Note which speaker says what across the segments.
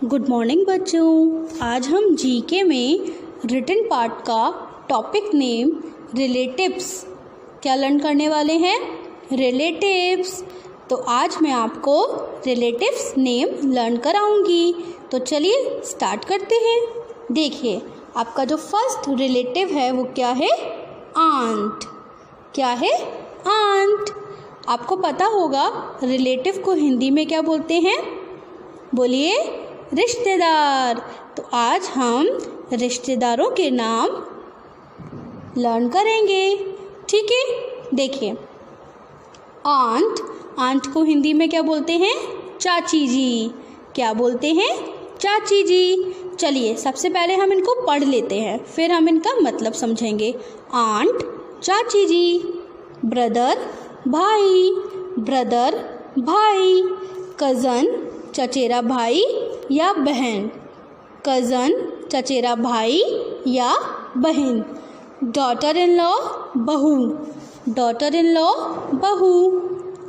Speaker 1: Good morning बच्चों। आज हम जीके में रिटन पार्ट का टॉपिक नेम रिलेटिव्स क्या लर्न करने वाले हैं। रिलेटिव्स। तो आज मैं आपको रिलेटिव्स नेम लर्न कराऊंगी। तो चलिए स्टार्ट करते हैं। देखिए आपका जो फर्स्ट रिलेटिव है वो क्या है, आंट। क्या है, आंट। आपको पता होगा रिलेटिव को हिंदी में क्या बोलते हैं, बोलिए, रिश्तेदार। तो आज हम रिश्तेदारों के नाम लर्न करेंगे, ठीक है। देखिए आंट, आंट को हिंदी में क्या बोलते हैं, चाची जी। क्या बोलते हैं, चाची जी। चलिए सबसे पहले हम इनको पढ़ लेते हैं, फिर हम इनका मतलब समझेंगे। आंट, चाची जी। ब्रदर, भाई। ब्रदर, भाई। कज़न, चचेरा भाई या बहन। कज़न, चचेरा भाई या बहन। डॉटर इन लॉ, बहू। डॉटर इन लॉ, बहू।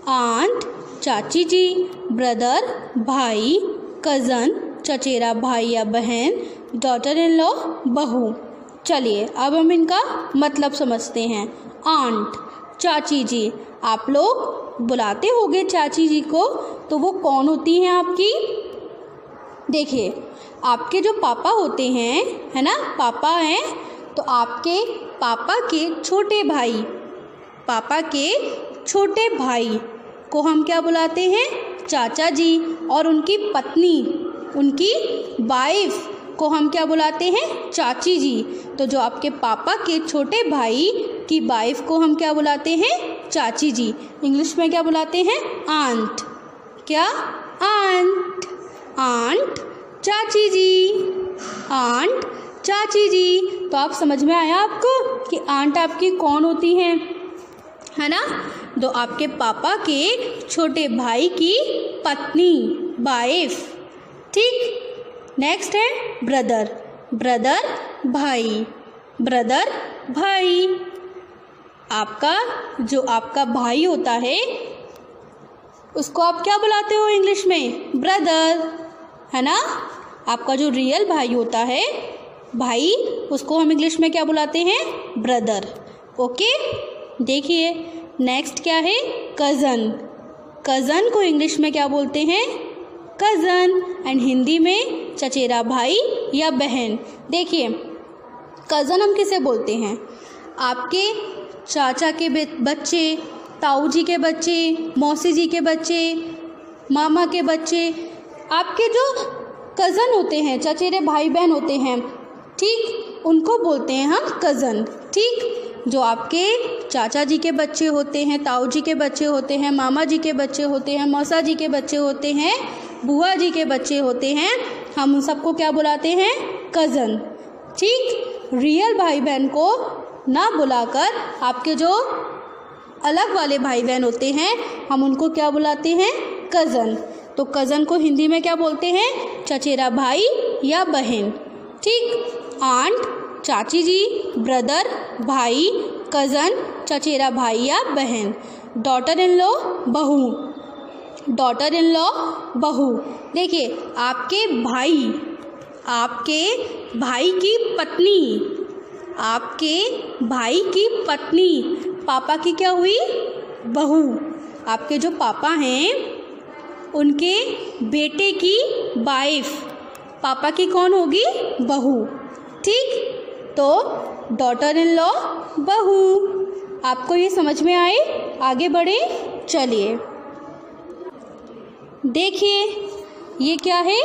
Speaker 1: आंट, चाची जी। ब्रदर, भाई। कज़न, चचेरा भाई या बहन। डॉटर इन लॉ, बहू। चलिए अब हम इनका मतलब समझते हैं। आंट, चाची जी। आप लोग बुलाते होंगे चाची जी को, तो वो कौन होती हैं आपकी। देखिए आपके जो पापा होते हैं, है ना, पापा हैं, तो आपके पापा के छोटे भाई, पापा के छोटे भाई को हम क्या बुलाते हैं, चाचा जी। और उनकी पत्नी, उनकी वाइफ को हम क्या बुलाते हैं, चाची जी। तो जो आपके पापा के छोटे भाई की वाइफ को हम क्या बुलाते हैं, चाची जी। इंग्लिश में क्या बुलाते हैं, आंट। क्या, आंट। आंट, चाची जी। आंट, चाची जी। तो आप समझ में आया आपको कि आंट आपकी कौन होती हैं, है ना। तो आपके पापा के छोटे भाई की पत्नी, वाइफ, ठीक। नेक्स्ट है ब्रदर। ब्रदर, भाई। ब्रदर, भाई। आपका जो आपका भाई होता है उसको आप क्या बुलाते हो इंग्लिश में, ब्रदर, है ना। आपका जो रियल भाई होता है, भाई, उसको हम इंग्लिश में क्या बुलाते हैं, ब्रदर। ओके। देखिए नेक्स्ट क्या है, कज़न। कज़न को इंग्लिश में क्या बोलते हैं, कज़न। एंड हिंदी में चचेरा भाई या बहन। देखिए कज़न हम किसे बोलते हैं, आपके चाचा के बच्चे, ताऊ जी के बच्चे, मौसी जी के बच्चे, मामा के बच्चे, आपके जो कज़न होते हैं, चचेरे भाई बहन होते हैं, ठीक, उनको बोलते हैं हम कज़न, ठीक। जो आपके चाचा जी के बच्चे होते हैं, ताऊ जी के बच्चे होते हैं, मामा जी के बच्चे होते हैं, मौसा जी के बच्चे होते हैं, बुआ जी के बच्चे होते हैं, हम उन सबको क्या बुलाते हैं, कज़न, ठीक। रियल भाई बहन को ना बुलाकर आपके जो अलग वाले भाई बहन होते हैं हम उनको क्या बुलाते हैं, कज़न। तो कज़न को हिंदी में क्या बोलते हैं, चचेरा भाई या बहन, ठीक। आंट, चाची जी। ब्रदर, भाई। कज़न, चचेरा भाई या बहन। डॉटर इन लॉ, बहू। डॉटर इन लॉ, बहू। देखिए आपके भाई, आपके भाई की पत्नी, आपके भाई की पत्नी पापा की क्या हुई, बहू। आपके जो पापा हैं उनके बेटे की वाइफ पापा की कौन होगी, बहू, ठीक। तो डॉटर इन लॉ, बहू। आपको ये समझ में आए, आगे बढ़े। चलिए देखिए ये क्या है,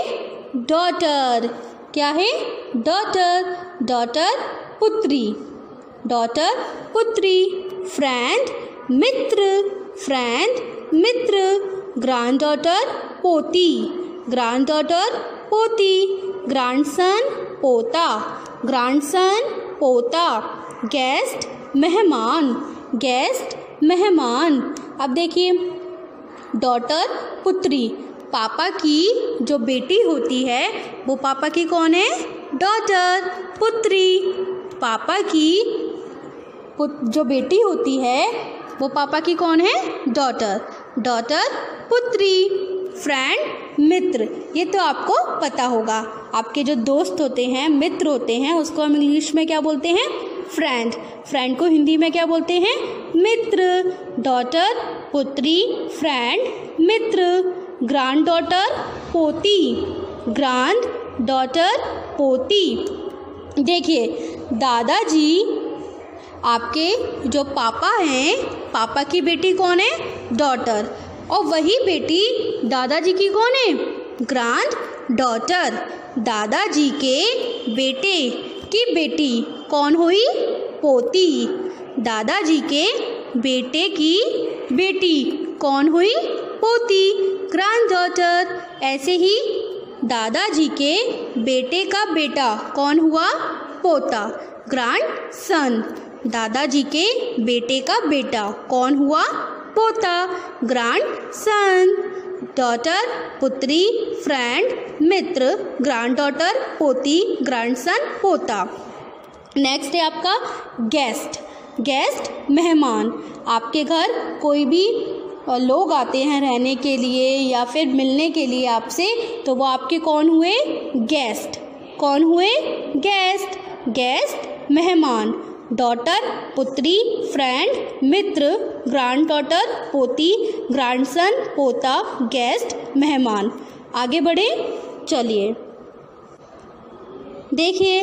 Speaker 1: डॉटर। क्या है, डॉटर। डॉटर, पुत्री। डॉटर, पुत्री। फ्रेंड, मित्र। फ्रेंड, मित्र। ग्रैंड डॉटर, पोती। ग्रैंड डॉटर, पोती। ग्रैंडसन, पोता। ग्रैंडसन, पोता। गेस्ट, मेहमान। गेस्ट, मेहमान। अब देखिए डॉटर, पुत्री, पापा की जो बेटी होती है वो पापा की कौन है, डॉटर, पुत्री। पापा की जो बेटी होती है वो पापा की कौन है, डॉटर। डॉटर, पुत्री। फ्रेंड, मित्र, ये तो आपको पता होगा। आपके जो दोस्त होते हैं, मित्र होते हैं, उसको हम इंग्लिश में क्या बोलते हैं? फ्रेंड। फ्रेंड को हिंदी में क्या बोलते हैं? मित्र। डॉटर पुत्री, फ्रेंड मित्र। ग्रैंड डॉटर पोती, ग्रैंड डॉटर पोती। देखिए दादाजी, आपके जो पापा हैं, पापा की बेटी कौन है? डॉटर। और वही बेटी दादाजी की कौन है? Grand daughter. दादाजी के बेटे की बेटी कौन हुई? पोती। दादाजी के बेटे की बेटी कौन हुई? पोती, ग्रैंड डॉटर। ऐसे ही दादाजी के बेटे का बेटा कौन हुआ? पोता, ग्रैंड सन। दादाजी के बेटे का बेटा कौन हुआ? पोता, ग्रैंड सन। डॉटर पुत्री, फ्रेंड मित्र, ग्रैंड डॉटर पोती, ग्रैंड सन पोता। नेक्स्ट है आपका गेस्ट। गेस्ट मेहमान। आपके घर कोई भी लोग आते हैं रहने के लिए या फिर मिलने के लिए आपसे, तो वो आपके कौन हुए? गेस्ट। कौन हुए? गेस्ट। गेस्ट मेहमान। डॉटर पुत्री, फ्रेंड मित्र, ग्रैंड डॉटर पोती, ग्रैंड सन पोता, गेस्ट मेहमान। आगे बढ़े, चलिए देखिए,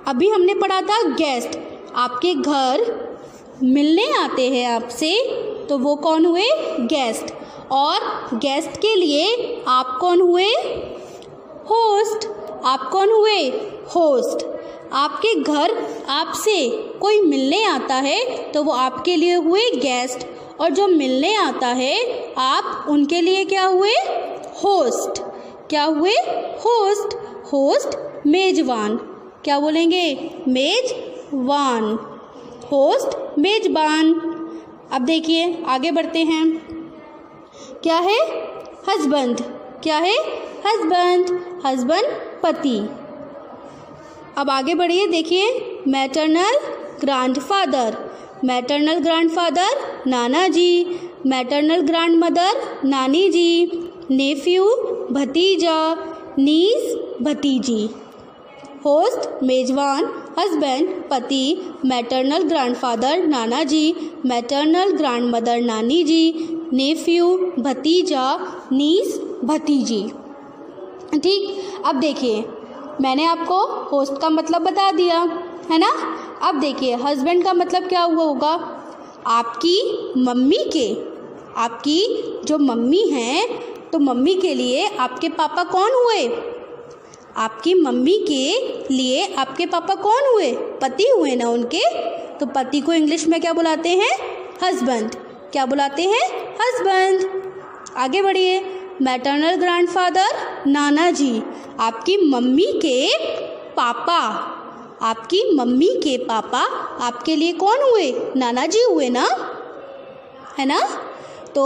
Speaker 1: अभी हमने पढ़ा था गेस्ट। आपके घर मिलने आते हैं आपसे, तो वो कौन हुए? गेस्ट। और गेस्ट के लिए आप कौन हुए? होस्ट। आप कौन हुए? होस्ट। आपके घर आपसे कोई मिलने आता है, तो वो आपके लिए हुए गेस्ट। और जो मिलने आता है आप उनके लिए क्या हुए? होस्ट। क्या हुए? होस्ट। होस्ट मेजबान। क्या बोलेंगे? मेजबान। होस्ट मेजबान। अब देखिए आगे बढ़ते हैं। क्या है? हस्बैंड। क्या है? हस्बैंड। हस्बैंड पति। अब आगे बढ़िए, देखिए मैटरनल ग्रैंडफादर। मैटरनल ग्रैंडफादर नाना जी, मैटरनल ग्रैंडमदर नानी जी, नेफ्यू भतीजा, नीस भतीजी। होस्ट मेजबान, हस्बैंड पति, मैटरनल ग्रैंडफादर नाना जी, मैटरनल ग्रैंडमदर नानी जी, नेफ्यू भतीजा, नीस भतीजी। ठीक, अब देखिए मैंने आपको होस्ट का मतलब बता दिया है ना। अब देखिए हस्बैंड का मतलब क्या हुआ होगा? आपकी मम्मी के, आपकी जो मम्मी हैं, तो मम्मी के लिए आपके पापा कौन हुए? आपकी मम्मी के लिए आपके पापा कौन हुए? पति हुए ना उनके। तो पति को इंग्लिश में क्या बुलाते हैं? हस्बैंड। क्या बुलाते हैं? हस्बैंड। आगे बढ़िए, मैटरनल ग्रैंडफादर नाना जी। आपकी मम्मी के पापा, आपकी मम्मी के पापा आपके लिए कौन हुए? नाना जी हुए ना, है ना। तो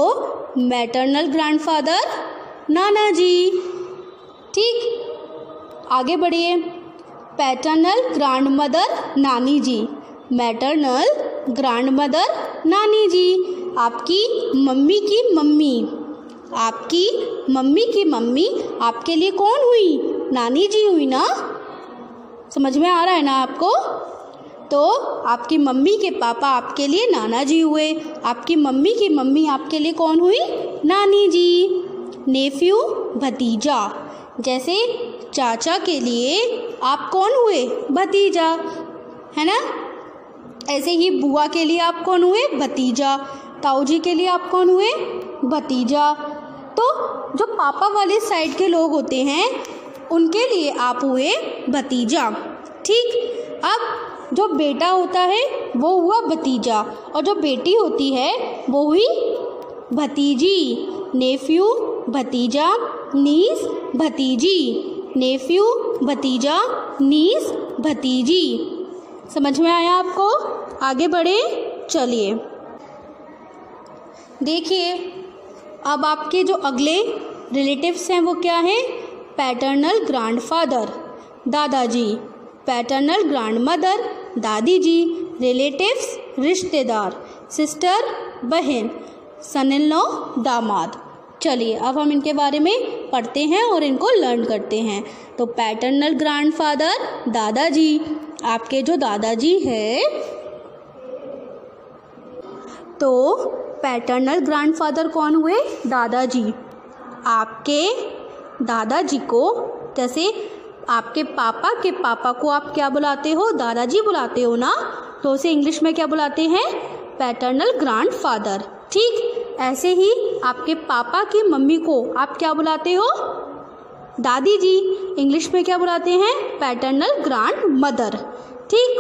Speaker 1: मैटरनल ग्रैंडफादर नाना जी। ठीक, आगे बढ़िए, पैटर्नल ग्रैंडमदर नानी जी। मैटरनल ग्रैंडमदर नानी जी। आपकी मम्मी की मम्मी, आपकी मम्मी की मम्मी आपके लिए कौन हुई? नानी जी हुई ना। समझ में आ रहा है ना आपको? तो आपकी मम्मी के पापा आपके लिए नाना जी हुए, आपकी मम्मी की मम्मी आपके लिए कौन हुई? नानी जी। नेफ्यू भतीजा, जैसे चाचा के लिए आप कौन हुए? भतीजा, है ना। ऐसे ही बुआ के लिए आप कौन हुए? भतीजा। ताऊ जी के लिए आप कौन हुए? भतीजा। तो जो पापा वाले साइड के लोग होते हैं उनके लिए आप हुए भतीजा। ठीक, अब जो बेटा होता है वो हुआ भतीजा, और जो बेटी होती है वो हुई भतीजी। नेफ्यू भतीजा, नीस भतीजी। नेफ्यू भतीजा, नीस भतीजी। समझ में आया आपको? आगे बढ़े, चलिए देखिए अब आपके जो अगले रिलेटिव्स हैं वो क्या हैं? पैटर्नल ग्रैंडफादर दादाजी, पैटर्नल ग्रैंडमदर दादी जी, रिलेटिव्स रिश्तेदार, सिस्टर बहन, सन इन लॉ दामाद। चलिए अब हम इनके बारे में पढ़ते हैं और इनको लर्न करते हैं। तो पैटर्नल ग्रैंडफादर दादाजी, आपके जो दादाजी है, तो पैटर्नल ग्रैंडफादर कौन हुए? दादाजी। आपके दादाजी को, जैसे आपके पापा के पापा को आप क्या बुलाते हो? दादाजी बुलाते हो ना, तो उसे इंग्लिश में क्या बुलाते हैं? Paternal grandfather. ठीक ऐसे ही आपके पापा की मम्मी को आप क्या बुलाते हो? दादी जी। इंग्लिश में क्या बुलाते हैं? Paternal grandmother. ठीक,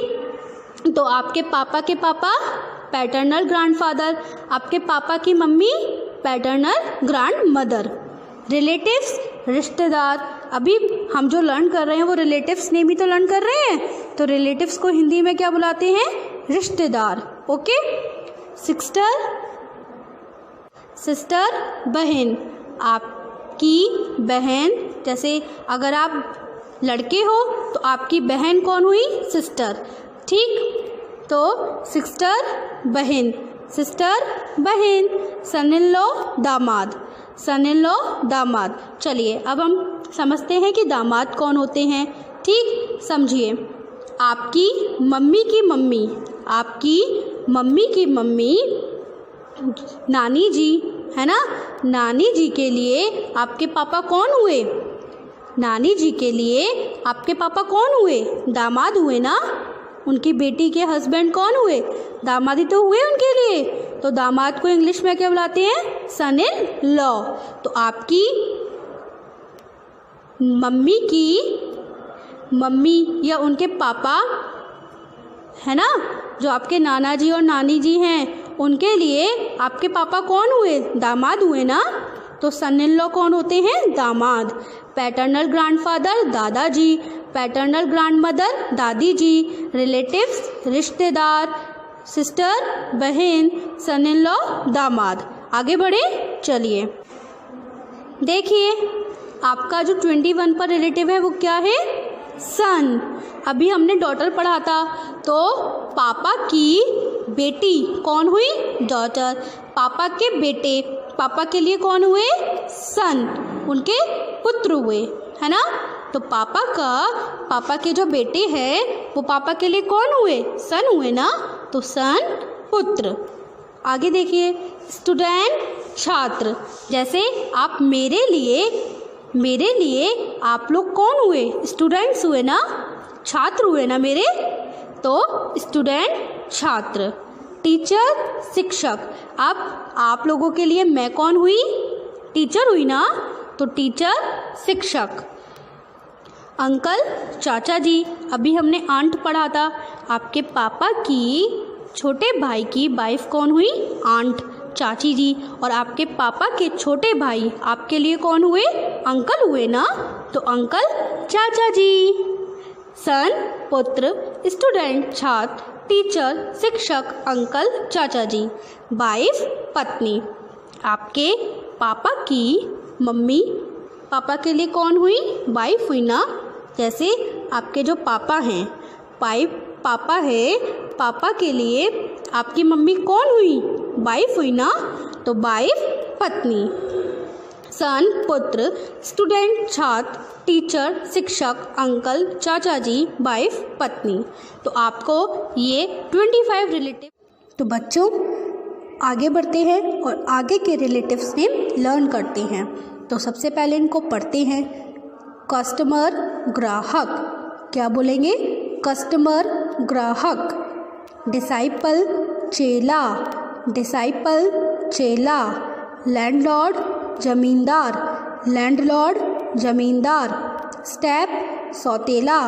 Speaker 1: तो आपके पापा के पापा पैटर्नल ग्रैंडफादर, आपके पापा की मम्मी पैटर्नल ग्रैंडमदर। रिलेटिव्स, रिश्तेदार। अभी हम जो लर्न कर रहे हैं वो रिलेटिव्स नेम ही तो लर्न कर रहे हैं, तो रिलेटिव्स को हिंदी में क्या बुलाते हैं? रिश्तेदार। ओके। सिस्टर बहन, आपकी बहन, जैसे अगर आप लड़के हो तो आपकी बहन कौन हुई? सिस्टर। ठीक, तो सिस्टर बहन। सन इन लॉ दामाद। चलिए अब हम समझते हैं कि दामाद कौन होते हैं। ठीक, समझिए। आपकी मम्मी की मम्मी नानी जी है ना, नानी जी के लिए आपके पापा कौन हुए? नानी जी के लिए आपके पापा कौन हुए? दामाद हुए ना। उनकी बेटी के हस्बैंड कौन हुए? दामाद ही तो हुए उनके लिए, तो दामाद को इंग्लिश में क्या बुलाते हैं? सन इन लॉ। तो आपकी मम्मी या उनके पापा है ना, जो आपके नाना जी और नानी जी हैं, उनके लिए आपके पापा कौन हुए? दामाद हुए ना, तो सन इन लॉ कौन होते हैं? दामाद। पैटर्नल ग्रैंडफादर दादाजी, पैटर्नल ग्रैंडमदर दादी जी, रिलेटिव्स रिश्तेदार, सिस्टर बहन, सन इन लॉ दामाद। आगे बढ़े, चलिए देखिए आपका जो 21 पर रिलेटिव है वो क्या है? सन। अभी हमने डॉटर पढ़ा था, तो पापा की बेटी कौन हुई? डॉटर। पापा के बेटे, पापा के लिए कौन हुए? सन, उनके पुत्र हुए, है ना। तो पापा के जो बेटे हैं वो पापा के लिए कौन हुए? सन हुए ना, तो सन पुत्र। आगे देखिए, स्टूडेंट छात्र। जैसे आप मेरे लिए आप लोग कौन हुए? स्टूडेंट्स हुए ना, छात्र हुए ना मेरे, तो स्टूडेंट छात्र। टीचर शिक्षक। अब आप लोगों के लिए मैं कौन हुई? टीचर हुई ना, तो टीचर शिक्षक। अंकल चाचा जी। अभी हमने आंट पढ़ा था, आपके पापा की छोटे भाई की वाइफ कौन हुई? आंट, चाची जी। और आपके पापा के छोटे भाई आपके लिए कौन हुए? अंकल हुए ना, तो अंकल चाचा जी। सन पुत्र, स्टूडेंट छात्र, टीचर शिक्षक, अंकल चाचा जी। वाइफ पत्नी। आपके पापा की मम्मी पापा के लिए कौन हुई? वाइफ हुई ना। जैसे आपके जो पापा हैं, पापा है, पापा के लिए आपकी मम्मी कौन हुई? वाइफ हुई ना, तो वाइफ पत्नी। सन पुत्र, स्टूडेंट छात्र, टीचर शिक्षक, अंकल चाचा जी, वाइफ पत्नी। तो आपको ये 25 रिलेटिव। तो बच्चों आगे बढ़ते हैं और आगे के रिलेटिव्स नेम लर्न करते हैं। तो सबसे पहले इनको पढ़ते हैं। कस्टमर ग्राहक, क्या बोलेंगे? कस्टमर ग्राहक। डिसाइपल चेला। लैंडलॉर्ड जमींदार। स्टेप सौतेला।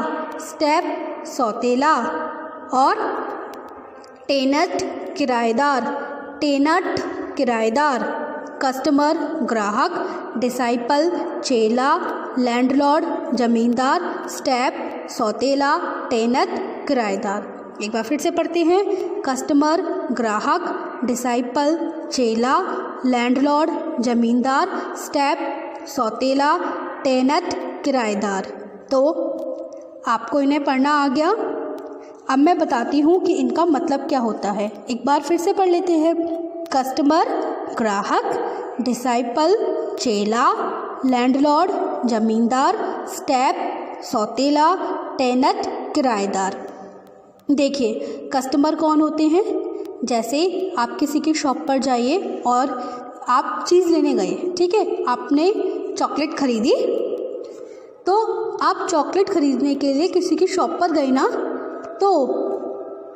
Speaker 1: और टेनट किराएदार। कस्टमर ग्राहक, डिसाइपल चेला, लैंडलॉर्ड जमींदार, स्टेप सौतेला, टेनट किराएदार। एक बार फिर से पढ़ते हैं। कस्टमर ग्राहक, डिसाइपल चेला, लैंडलॉर्ड जमींदार, स्टेप सौतेला, टेनट किराएदार। तो आपको इन्हें पढ़ना आ गया। अब मैं बताती हूँ कि इनका मतलब क्या होता है। एक बार फिर से पढ़ लेते हैं। कस्टमर ग्राहक, डिसाइपल चेला, लैंडलॉर्ड जमींदार, स्टेप सौतेला, टेनट किराएदार। देखिए कस्टमर कौन होते हैं? जैसे आप किसी की शॉप पर जाइए और आप चीज़ लेने गए, ठीक है, आपने चॉकलेट खरीदी, तो आप चॉकलेट खरीदने के लिए किसी की शॉप पर गए ना, तो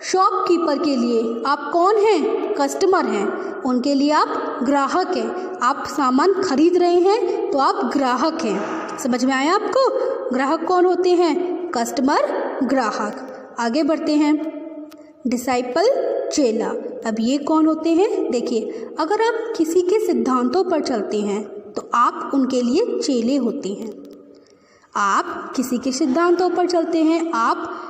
Speaker 1: शॉपकीपर के लिए आप कौन हैं? कस्टमर हैं। उनके लिए आप ग्राहक हैं। आप सामान खरीद रहे हैं तो आप ग्राहक हैं। समझ में आया आपको? ग्राहक कौन होते हैं? कस्टमर, ग्राहक। आगे बढ़ते हैं। डिसाइपल, चेला। अब ये कौन होते हैं? देखिए अगर आप किसी के सिद्धांतों पर चलते हैं तो आप उनके लिए चेले होते हैं। आप किसी के सिद्धांतों पर चलते हैं, आप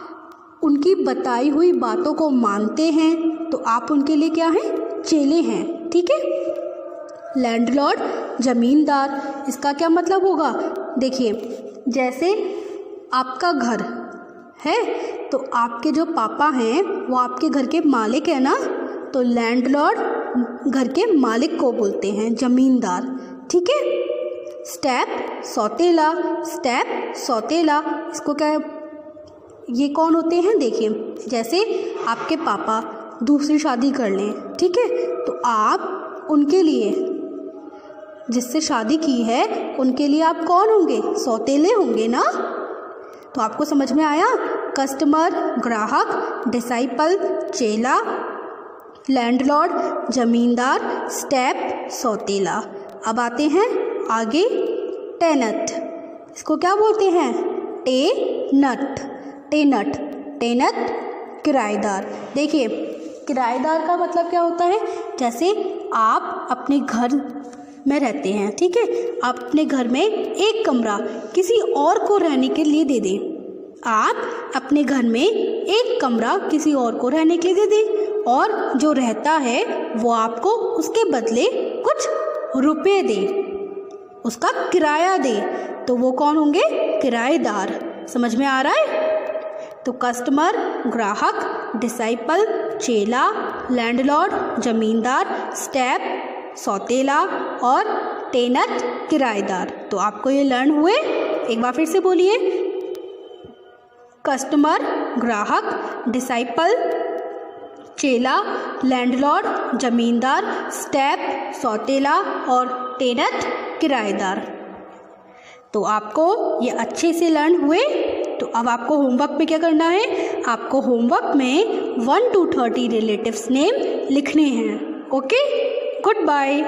Speaker 1: उनकी बताई हुई बातों को मानते हैं, तो आप उनके लिए क्या हैं? चेले हैं। ठीक है। लैंडलॉर्ड, जमींदार, इसका क्या मतलब होगा? देखिए जैसे आपका घर है तो आपके जो पापा हैं वो आपके घर के मालिक है ना, तो लैंडलॉर्ड घर के मालिक को बोलते हैं जमींदार। ठीक है। स्टेप सौतेला, स्टेप सौतेला, इसको क्या, ये कौन होते हैं? देखिए जैसे आपके पापा दूसरी शादी कर लें, ठीक है, तो आप उनके लिए, जिससे शादी की है उनके लिए आप कौन होंगे? सौतेले होंगे ना। तो आपको समझ में आया? कस्टमर ग्राहक, डिसाइपल चेला, लैंडलॉर्ड जमींदार, स्टेप सौतेला। अब आते हैं आगे टेनट। इसको क्या बोलते हैं? टेनट, टेनट, टेनट किराएदार। देखिए किराएदार का मतलब क्या होता है? जैसे आप अपने घर में रहते हैं, ठीक है, आप अपने घर में एक कमरा किसी और को रहने के लिए दे दें। आप अपने घर में एक कमरा किसी और को रहने के लिए दे दें और जो रहता है वो आपको उसके बदले कुछ रुपए दे, उसका किराया दे, तो वो कौन होंगे? किराएदार। समझ में आ रहा है? तो कस्टमर ग्राहक, डिसाइपल चेला, लैंडलॉर्ड जमींदार, स्टेप सौतेला और टेनट किराएदार। तो आपको ये लर्न हुए? एक बार फिर से बोलिए। कस्टमर ग्राहक, डिसाइपल चेला, लैंडलॉर्ड जमींदार, स्टेप सौतेला और टेनट किराएदार। तो आपको ये अच्छे से लर्न हुए? तो अब आपको होमवर्क में क्या करना है? आपको होमवर्क में 1 to 30 रिलेटिव्स नेम लिखने हैं। Okay, good bye.